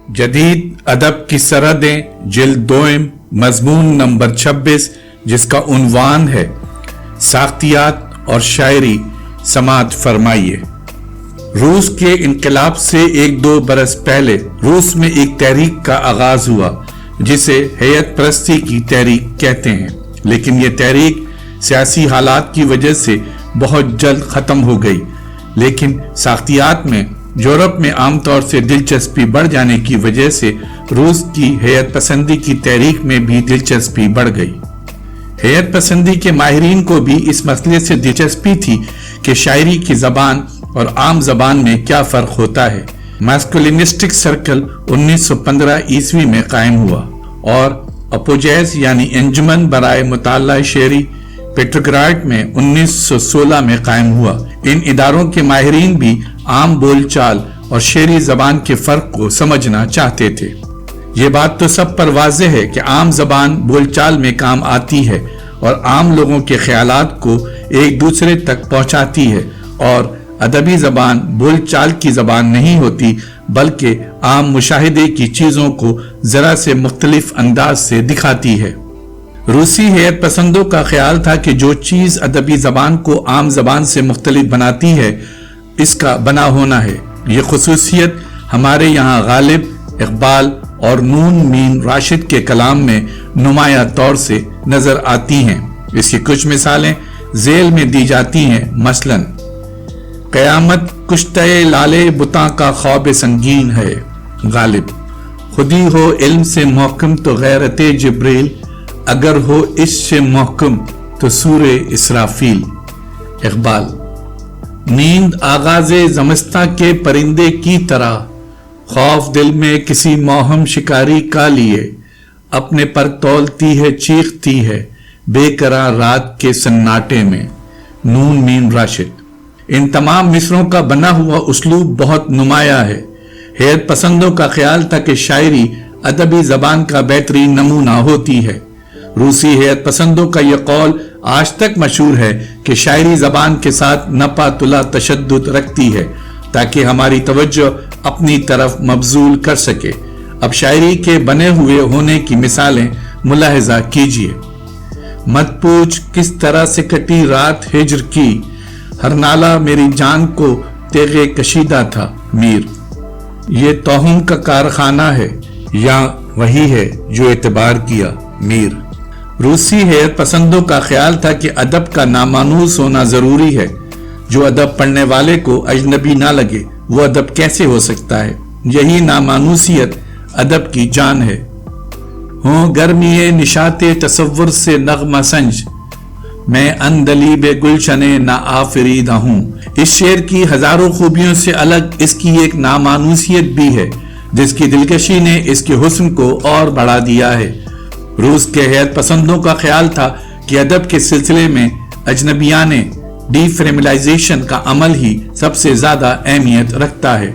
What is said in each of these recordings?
جدید ادب کی سرحدیں جلد دوئم مضمون نمبر 26 جس کا عنوان ہے ساختیات اور شاعری سماعت فرمائیے۔ روس کے انقلاب سے 1-2 برس پہلے روس میں ایک تحریک کا آغاز ہوا جسے حیت پرستی کی تحریک کہتے ہیں، لیکن یہ تحریک سیاسی حالات کی وجہ سے بہت جلد ختم ہو گئی۔ لیکن ساختیات میں یورپ میں عام طور سے دلچسپی بڑھ جانے کی وجہ سے روس کی حیت پسندی کی تحریک میں بھی دلچسپی بڑھ گئی۔ حیت پسندی کے ماہرین کو بھی اس مسئلے سے دلچسپی تھی کہ شاعری کی زبان اور عام زبان میں کیا فرق ہوتا ہے۔ ماسکولینسٹک سرکل 1915 عیسوی میں قائم ہوا اور اپوجیز یعنی انجمن برائے مطالعہ شعری پیٹرگراڈ میں 1916 میں قائم ہوا۔ ان اداروں کے ماہرین بھی عام بول چال اور شعری زبان کے فرق کو سمجھنا چاہتے تھے۔ یہ بات تو سب پر واضح ہے کہ عام زبان بول چال میں کام آتی ہے اور عام لوگوں کے خیالات کو ایک دوسرے تک پہنچاتی ہے، اور ادبی زبان بول چال کی زبان نہیں ہوتی بلکہ عام مشاہدے کی چیزوں کو ذرا سے مختلف انداز سے دکھاتی ہے۔ روسی حیت پسندوں کا خیال تھا کہ جو چیز ادبی زبان کو عام زبان سے مختلف بناتی ہے اس کا بنا ہونا ہے۔ یہ خصوصیت ہمارے یہاں غالب، اقبال اور نون مین راشد کے کلام میں نمایاں طور سے نظر آتی ہیں۔ اس کی کچھ مثالیں ذیل میں دی جاتی ہیں، مثلاً قیامت کشتہ لالے بتاں کا خواب سنگین ہے، غالب خودی ہو علم سے محکم تو غیرت جبریل، اگر ہو عشق سے محکم تو سور اسرافیل، اقبال نیند آغاز زمستہ کے پرندے کی طرح، خوف دل میں کسی موہم شکاری کا لیے، اپنے پر تولتی ہے چیختی ہے بے قرار رات کے سناٹے میں، نون مین راشد۔ ان تمام مصروں کا بنا ہوا اسلوب بہت نمایاں ہے۔ حیت پسندوں کا خیال تھا کہ شاعری ادبی زبان کا بہترین نمونہ ہوتی ہے۔ روسی حیت پسندوں کا یہ قول آج تک مشہور ہے کہ شاعری زبان کے ساتھ نپا تلا تشدد رکھتی ہے تاکہ ہماری توجہ اپنی طرف مبذول کر سکے۔ اب شاعری کے بنے ہوئے ہونے کی مثالیں ملاحظہ کیجیے۔ مت پوچھ کس طرح سے کٹی رات ہجر کی، ہر نالہ میری جان کو تیغے کشیدہ تھا، میر۔ یہ توہم کا کارخانہ ہے یا وہی ہے جو اعتبار کیا، میر۔ روسی حیت پسندوں کا خیال تھا کہ ادب کا نامانوس ہونا ضروری ہے۔ جو ادب پڑھنے والے کو اجنبی نہ لگے وہ ادب کیسے ہو سکتا ہے؟ یہی نامانوسیت ادب کی جان ہے۔ ہوں گرمی نشاط تصور سے نغمہ سنج، میں اندلیب گلشن نہ آفریدہ ہوں۔ اس شعر کی ہزاروں خوبیوں سے الگ اس کی ایک نامانوسیت بھی ہے جس کی دلکشی نے اس کے حسن کو اور بڑھا دیا ہے۔ روس کے حیت پسندوں کا خیال تھا کہ ادب کے سلسلے میں اجنبیانے ڈی فریملائزیشن کا عمل ہی سب سے زیادہ اہمیت رکھتا ہے۔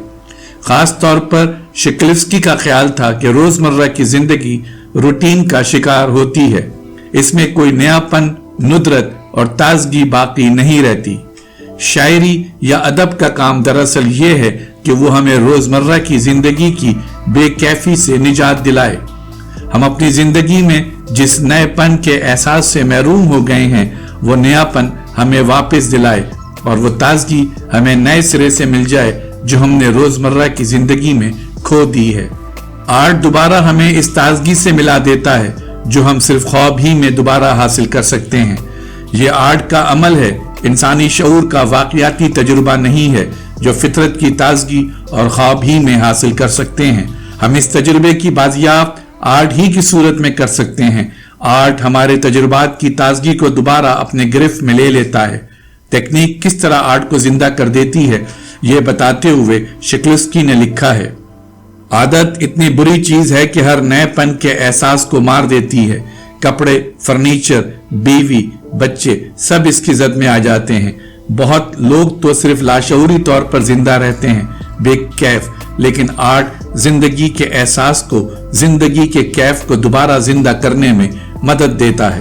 خاص طور پر شکلفسکی کا خیال تھا کہ روزمرہ کی زندگی روٹین کا شکار ہوتی ہے، اس میں کوئی نیا پن، ندرت اور تازگی باقی نہیں رہتی۔ شاعری یا ادب کا کام دراصل یہ ہے کہ وہ ہمیں روزمرہ کی زندگی کی بے کیفی سے نجات دلائے۔ ہم اپنی زندگی میں جس نئے پن کے احساس سے محروم ہو گئے ہیں وہ نیا پن ہمیں واپس دلائے اور وہ تازگی ہمیں نئے سرے سے مل جائے جو ہم نے روزمرہ کی زندگی میں کھو دی ہے۔ آرٹ دوبارہ ہمیں اس تازگی سے ملا دیتا ہے جو ہم صرف خواب ہی میں دوبارہ حاصل کر سکتے ہیں۔ یہ آرٹ کا عمل ہے، انسانی شعور کا واقعاتی تجربہ نہیں ہے جو فطرت کی تازگی اور خواب ہی میں حاصل کر سکتے ہیں۔ ہم اس تجربے کی بازیافت آرٹ ہی کی صورت میں کر سکتے ہیں۔ آرٹ ہمارے تجربات کی تازگی کو دوبارہ اپنے گرفت میں لے لیتا ہے۔ تکنیک کس طرح آرٹ کو زندہ کر دیتی ہے یہ بتاتے ہوئے شکلسکی نے لکھا ہے، عادت اتنی بری چیز ہے کہ ہر نئے پن کے احساس کو مار دیتی ہے۔ کپڑے، فرنیچر، بیوی، بچے سب اس کی زد میں آ جاتے ہیں۔ بہت لوگ تو صرف لاشعوری طور پر زندہ رہتے ہیں، بے کیف، لیکن آرٹ زندگی کے احساس کو، زندگی کے کیف کو دوبارہ زندہ کرنے میں مدد دیتا ہے۔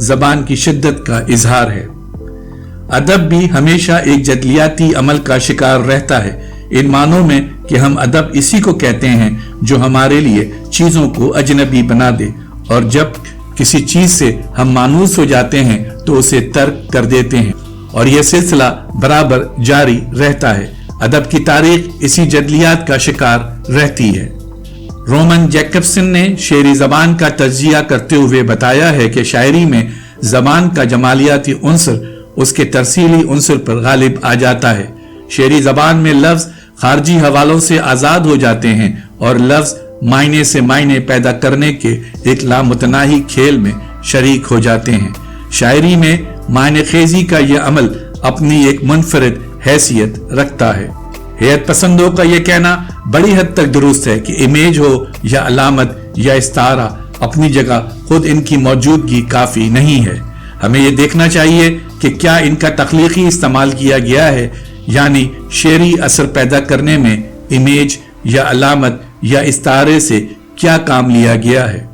زبان کی شدت کا اظہار ہے۔ ادب بھی ہمیشہ ایک جدلیاتی عمل کا شکار رہتا ہے، ان معنوں میں کہ ہم ادب اسی کو کہتے ہیں جو ہمارے لیے چیزوں کو اجنبی بنا دے، اور جب کسی چیز سے ہم مانوس ہو جاتے ہیں تو اسے ترک کر دیتے ہیں، اور یہ سلسلہ برابر جاری رہتا ہے۔ ادب کی تاریخ اسی جدلیات کا شکار رہتی ہے۔ رومن جیکبسن نے شعری زبان کا تجزیہ کرتے ہوئے بتایا ہے کہ شاعری میں زبان کا جمالیاتی عنصر اس کے ترسیلی عنصر پر غالب آ جاتا ہے۔ شعری زبان میں لفظ خارجی حوالوں سے آزاد ہو جاتے ہیں اور لفظ معنی سے معنی پیدا کرنے کے ایک لامتناہی کھیل میں شریک ہو جاتے ہیں۔ شاعری میں معنی خیزی کا یہ عمل اپنی ایک منفرد حیثیت رکھتا ہے۔ حیت پسندوں کا یہ کہنا بڑی حد تک درست ہے کہ امیج ہو یا علامت یا استعارہ، اپنی جگہ خود ان کی موجودگی کافی نہیں ہے۔ ہمیں یہ دیکھنا چاہیے کہ کیا ان کا تخلیقی استعمال کیا گیا ہے، یعنی شعری اثر پیدا کرنے میں امیج یا علامت یا استعارے سے کیا کام لیا گیا ہے۔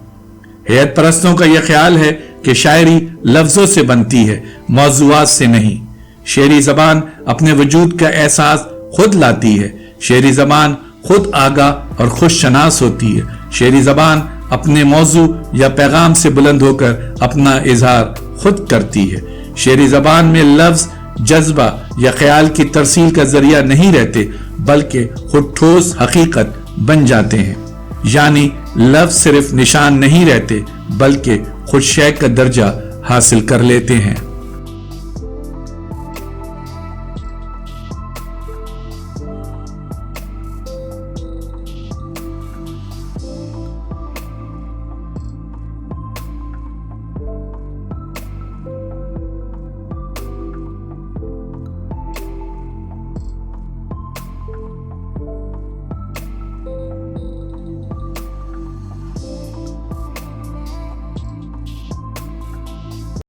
حیت پرستوں کا یہ خیال ہے کہ شاعری لفظوں سے بنتی ہے، موضوعات سے نہیں۔ شعری زبان اپنے وجود کا احساس خود لاتی ہے۔ شعری زبان خود آگاہ اور خوش شناس ہوتی ہے۔ شعری زبان اپنے موضوع یا پیغام سے بلند ہو کر اپنا اظہار خود کرتی ہے۔ شعری زبان میں لفظ جذبہ یا خیال کی ترسیل کا ذریعہ نہیں رہتے، بلکہ خود ٹھوس حقیقت بن جاتے ہیں، یعنی لفظ صرف نشان نہیں رہتے بلکہ خود شے کا درجہ حاصل کر لیتے ہیں۔